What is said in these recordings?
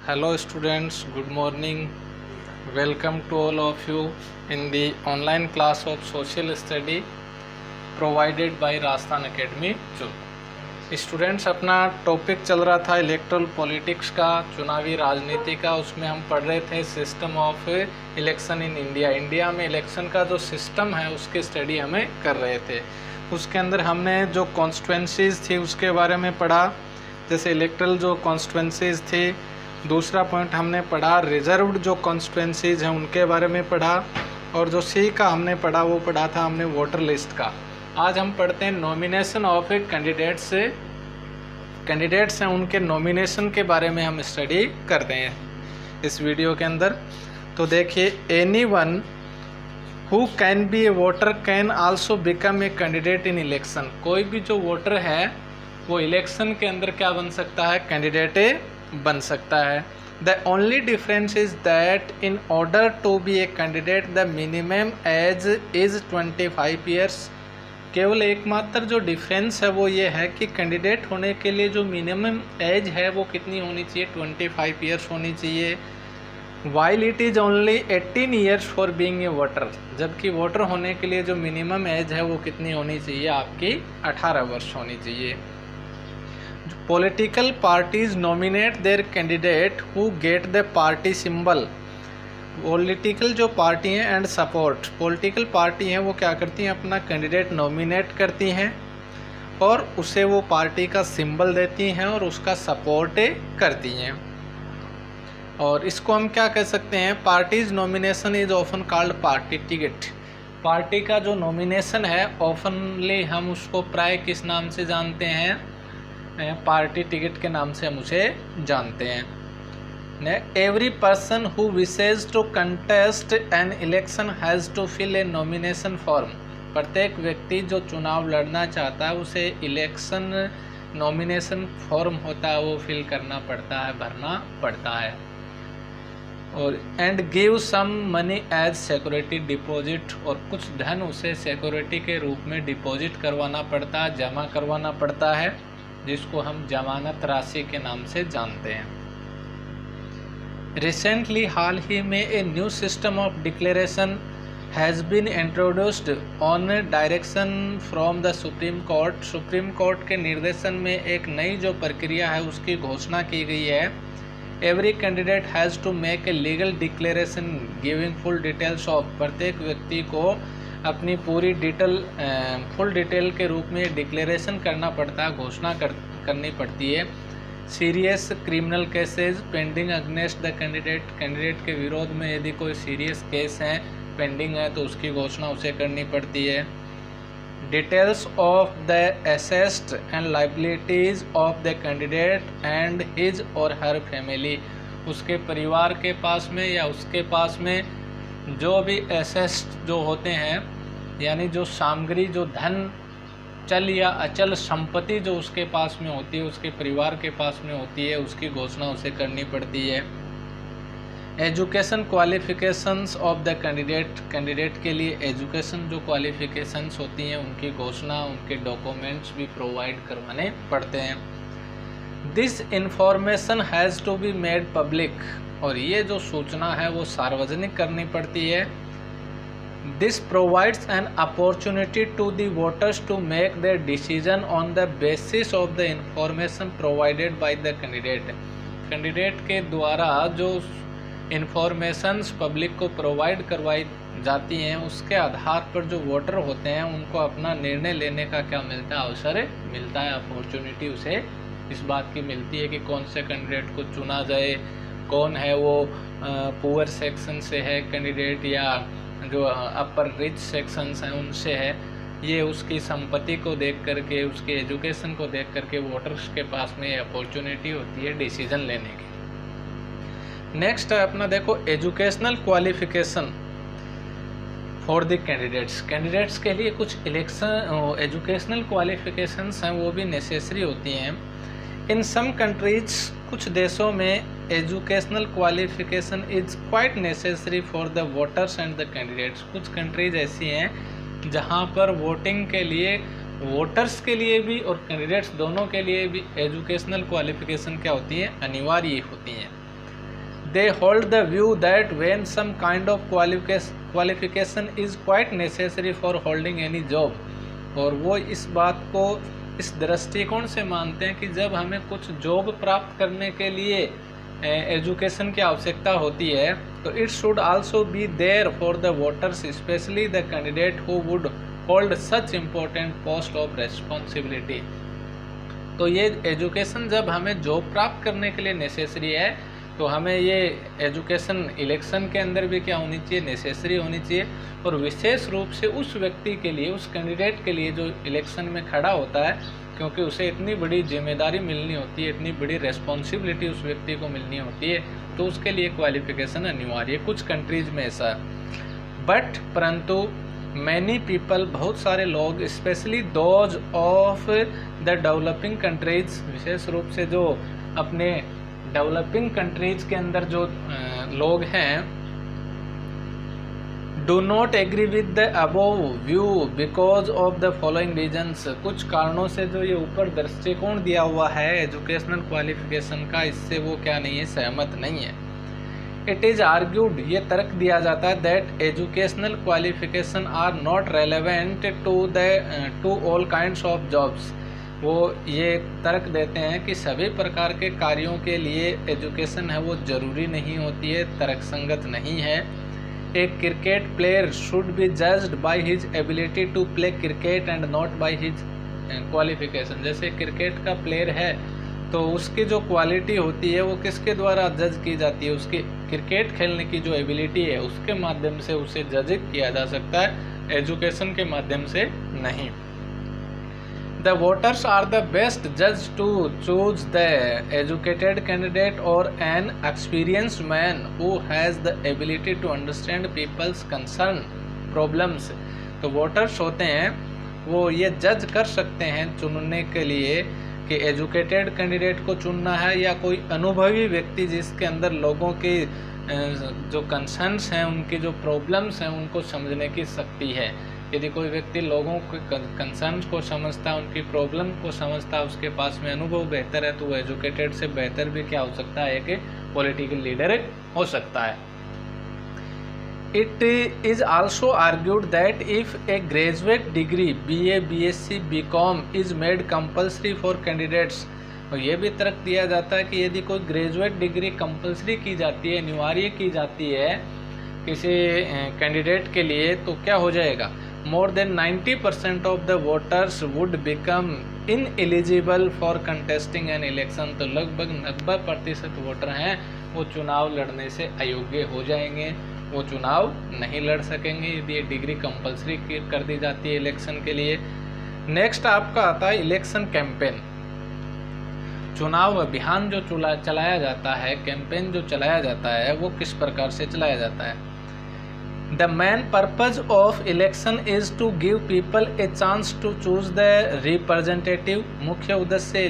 Hello students, good morning. Welcome to all of you in the online class of social study provided by Rajasthan academy जो students अपना topic चल रहा था electoral politics का, चुनावी राजनीति का। उसमें हम पढ़ रहे थे system of election in India. India में इलेक्शन का जो सिस्टम है उसकी स्टडी हमें कर रहे थे। उसके अंदर हमने जो कॉन्स्टिट्यूंसीज थी उसके बारे में पढ़ा, जैसे इलेक्टरल जो कॉन्स्टिट्यूंसीज थी। दूसरा पॉइंट हमने पढ़ा रिजर्व्ड जो कॉन्स्टिट्यूंसीज हैं उनके बारे में पढ़ा, और जो सी का हमने पढ़ा वो पढ़ा था हमने वोटर लिस्ट का। आज हम पढ़ते हैं नॉमिनेशन ऑफ कैंडिडेट्स हैं, उनके नॉमिनेशन के बारे में हम स्टडी करते हैं इस वीडियो के अंदर। तो देखिए, anyone who can be A voter can also become a candidate in election. कोई भी जो वोटर है वो इलेक्शन के अंदर क्या बन सकता है, कैंडिडेट बन सकता है। The only difference is that in order to be a candidate the minimum age is 25 years. केवल एकमात्र जो डिफरेंस है वो ये है कि कैंडिडेट होने के लिए जो मिनिमम एज है वो कितनी होनी चाहिए, 25 ईयर्स होनी चाहिए। While it is only 18 years for being a voter, जबकि वोटर होने के लिए जो मिनिमम एज है वो कितनी होनी चाहिए, आपकी 18 वर्ष होनी चाहिए। Political parties nominate their candidate who get the party symbol. Political जो पार्टी हैं एंड सपोर्ट, पॉलिटिकल पार्टी हैं वो क्या करती हैं, अपना कैंडिडेट नॉमिनेट करती हैं और उसे वो पार्टी का सिंबल देती हैं और उसका सपोर्ट करती हैं। और इसको हम क्या कह सकते हैं, parties nomination is often called party ticket. Party का जो नॉमिनेशन है ऑफनली हम उसको प्राय किस नाम से जानते हैं, पार्टी टिकट के नाम से हम उसे जानते हैं। Every person who wishes to contest an election has to fill a nomination form. प्रत्येक व्यक्ति जो चुनाव लड़ना चाहता है उसे इलेक्शन नॉमिनेशन फॉर्म होता है वो फिल करना पड़ता है, भरना पड़ता है। और and give some money as security deposit, और कुछ धन उसे सिक्योरिटी के रूप में डिपॉजिट करवाना पड़ता है, जमा करवाना पड़ता है, जिसको हम जमानत राशि के नाम से जानते हैं। रिसेंटली हाल ही में a new system of declaration has been introduced on direction from the Supreme Court. Supreme Court के निर्देशन में एक नई जो प्रक्रिया है उसकी घोषणा की गई है। Every candidate has to make a legal declaration giving full details of. प्रत्येक व्यक्ति को अपनी पूरी फुल डिटेल के रूप में डिक्लेरेशन करना पड़ता है, घोषणा करनी पड़ती है। Serious criminal cases pending against the candidate के विरोध में यदि कोई सीरियस केस है पेंडिंग है तो उसकी घोषणा उसे करनी पड़ती है। Details of the assets and liabilities of the candidate and his और हर फैमिली। उसके परिवार के पास में या उसके पास में जो भी एसेट्स जो होते हैं, यानी जो सामग्री, जो धन, चल या अचल संपत्ति जो उसके पास में होती है, उसके परिवार के पास में होती है, उसकी घोषणा उसे करनी पड़ती है। Education qualifications of the candidate के लिए एजुकेशन जो क्वालिफिकेशंस होती हैं उनकी घोषणा, उनके डॉक्यूमेंट्स भी प्रोवाइड करवाने पड़ते हैं। This information has to be made public, और ये जो सूचना है वो सार्वजनिक करनी पड़ती है। This provides an opportunity to the voters to make their decision on the basis of the information provided by the candidate. Candidate के द्वारा जो इंफॉर्मेशंस पब्लिक को प्रोवाइड करवाई जाती हैं उसके आधार पर जो वोटर होते हैं उनको अपना निर्णय लेने का क्या मिलता है, अवसर मिलता है, अपॉर्चुनिटी उसे इस बात की मिलती है कि कौन से कैंडिडेट को चुना जाए, कौन है वो पुअर सेक्शन से है कैंडिडेट या जो अपर रिच सेक्शंस हैं उनसे है। ये उसकी संपत्ति को देख करके, उसके एजुकेशन को देख करके वोटर्स के पास में अपॉर्चुनिटी होती है डिसीजन लेने की। नेक्स्ट है अपना देखो educational qualification for the candidates के लिए कुछ एजुकेशनल क्वालिफिकेशंस हैं वो भी नेसेसरी होती हैं। इन सम कंट्रीज, कुछ देशों में educational qualification is quite necessary for the voters and the candidates. कुछ कंट्रीज ऐसी हैं जहां पर वोटिंग के लिए, वोटर्स के लिए भी और कैंडिडेट्स दोनों के लिए भी एजुकेशनल क्वालिफिकेशन क्या होती है, अनिवार्य होती हैं। they hold the view that when some kind of qualification is quite necessary for holding any job, और वो इस बात को इस दृष्टिकोण से मानते हैं कि जब हमें कुछ जॉब प्राप्त करने के लिए एजुकेशन की आवश्यकता होती है तो it should also be there for the voters, specially the candidate who would hold such important post of responsibility. तो ये एजुकेशन जब हमें जॉब प्राप्त करने के लिए नेसेसरी है तो हमें ये एजुकेशन इलेक्शन के अंदर भी क्या होनी चाहिए, नेसेसरी होनी चाहिए, और विशेष रूप से उस व्यक्ति के लिए, उस कैंडिडेट के लिए जो इलेक्शन में खड़ा होता है, क्योंकि उसे इतनी बड़ी जिम्मेदारी मिलनी होती है, इतनी बड़ी रेस्पॉन्सिबिलिटी उस व्यक्ति को मिलनी होती है, तो उसके लिए क्वालिफिकेशन अनिवार्य है। कुछ कंट्रीज़ में ऐसा है, बट परंतु मैनी पीपल, बहुत सारे लोग, specially those of the developing countries, विशेष रूप से जो अपने डेवलपिंग कंट्रीज के अंदर जो लोग हैं, do not agree with the above view because of the following reasons. कुछ कारणों से जो ये ऊपर दृष्टिकोण दिया हुआ है एजुकेशनल क्वालिफिकेशन का, इससे वो क्या नहीं है, सहमत नहीं है। इट इज़ आर्ग्यूड, ये तर्क दिया जाता है, that educational qualification are not relevant to all kinds of jobs. वो ये तर्क देते हैं कि सभी प्रकार के कार्यों के लिए एजुकेशन है वो ज़रूरी नहीं होती है, तर्कसंगत नहीं है। एक cricket player should be judged by his ability to play cricket and not by his qualification. जैसे क्रिकेट का प्लेयर है तो उसकी जो क्वालिटी होती है वो किसके द्वारा जज की जाती है, उसकी क्रिकेट खेलने की जो एबिलिटी है उसके माध्यम से उसे जज किया जा सकता है, एजुकेशन के माध्यम से नहीं। The voters are the best judge to choose the educated candidate or an experienced man who has the ability to understand people's concern, problems। तो वोटर्स होते हैं वो ये जज कर सकते हैं चुनने के लिए कि एजुकेटेड कैंडिडेट को चुनना है या कोई अनुभवी व्यक्ति जिसके अंदर लोगों के जो कंसर्न्स हैं, उनकी जो प्रॉब्लम्स हैं उनको समझने की शक्ति है। यदि कोई व्यक्ति लोगों के कंसर्न्स को समझता है, उनकी प्रॉब्लम को समझता है, उसके पास में अनुभव बेहतर है, तो वो एजुकेटेड से बेहतर भी क्या हो सकता है, एक पॉलिटिकल लीडर हो सकता है। It is also argued that if A graduate degree BA, BSc, BCom is made compulsory for candidates. और ये भी तर्क दिया जाता है कि यदि कोई ग्रेजुएट डिग्री कंपल्सरी की जाती है, अनिवार्य की जाती है किसी कैंडिडेट के लिए, तो क्या हो जाएगा, more than 90% of the voters would become ineligible for contesting an election। तो लगभग 90% वोटर हैं वो चुनाव लड़ने से अयोग्य हो जाएंगे, वो चुनाव नहीं लड़ सकेंगे यदि ये डिग्री कंपलसरी कर दी जाती है इलेक्शन के लिए। नेक्स्ट आपका आता है इलेक्शन कैंपेन। चुनाव अभियान जो चलाया जाता है, कैंपेन जो चलाया जाता है, वो किस प्रकार से चलाया जाता है। The main purpose of election is to give people a chance to choose the representative। मुख्य उद्देश्य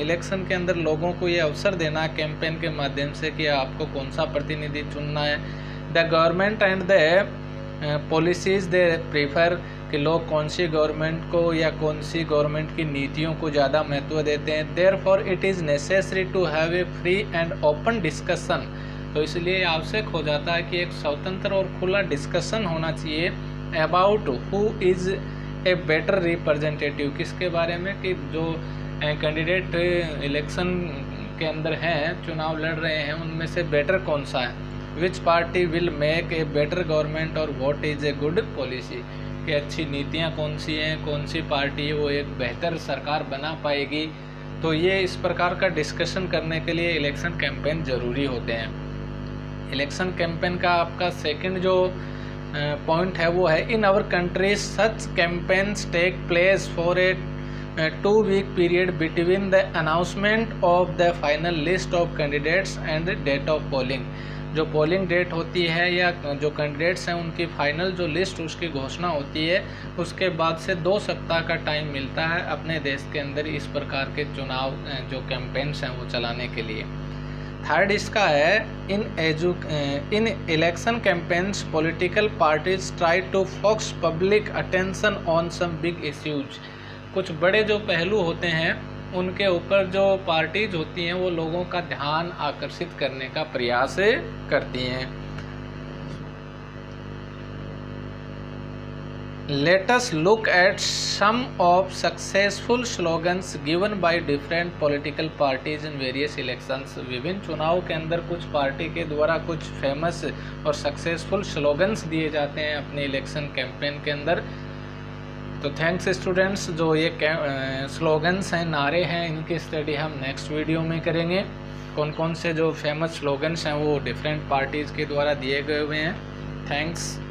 इलेक्शन के अंदर लोगों को ये अवसर देना है कैंपेन के माध्यम से कि आपको कौन सा प्रतिनिधि चुनना है। The government and the policies they prefer, कि लोग कौन सी गवर्नमेंट को या कौन सी गवर्नमेंट की नीतियों को ज़्यादा महत्व देते हैं। Therefore it is necessary to have a free and open discussion. तो इसलिए आवश्यक हो जाता है कि एक स्वतंत्र और खुला डिस्कशन होना चाहिए about who is a better representative, किसके बारे में कि जो कैंडिडेट इलेक्शन के अंदर हैं, चुनाव लड़ रहे हैं, उनमें से बेटर कौन सा है। Which party will make a better government और what is a good policy, कि अच्छी नीतियाँ कौन सी हैं, कौन सी पार्टी वो एक बेहतर सरकार बना पाएगी। तो ये इस प्रकार का डिस्कशन करने के लिए इलेक्शन कैंपेन ज़रूरी होते हैं। इलेक्शन कैंपेन का आपका सेकंड जो पॉइंट है वो है, in our country such campaigns take place for a 2 week period between the announcement of the final list of candidates and date of polling. जो पोलिंग डेट होती है या जो कैंडिडेट्स हैं उनकी फाइनल जो लिस्ट उसकी घोषणा होती है, उसके बाद से 2 सप्ताह का टाइम मिलता है अपने देश के अंदर इस प्रकार के चुनाव जो कैंपेन्स हैं वो चलाने के लिए। थर्ड इसका है, in election campaigns political parties try to focus public attention on some big issues. कुछ बड़े जो पहलू होते हैं उनके ऊपर जो पार्टीज होती हैं वो लोगों का ध्यान आकर्षित करने का प्रयास करती हैं। Let us look at some of successful slogans given by different political parties in various elections। विभिन्न चुनाव के अंदर कुछ पार्टी के द्वारा कुछ फेमस और सक्सेसफुल स्लोगन्स दिए जाते हैं अपने इलेक्शन कैंपेन के अंदर। तो थैंक्स स्टूडेंट्स, जो ये स्लोगन्स हैं, नारे हैं, इनकी स्टडी हम नेक्स्ट वीडियो में करेंगे। कौन कौन से जो फेमस स्लोगन्स हैं वो डिफरेंट पार्टीज़ के द्वारा दिए गए हुए हैं। थैंक्स।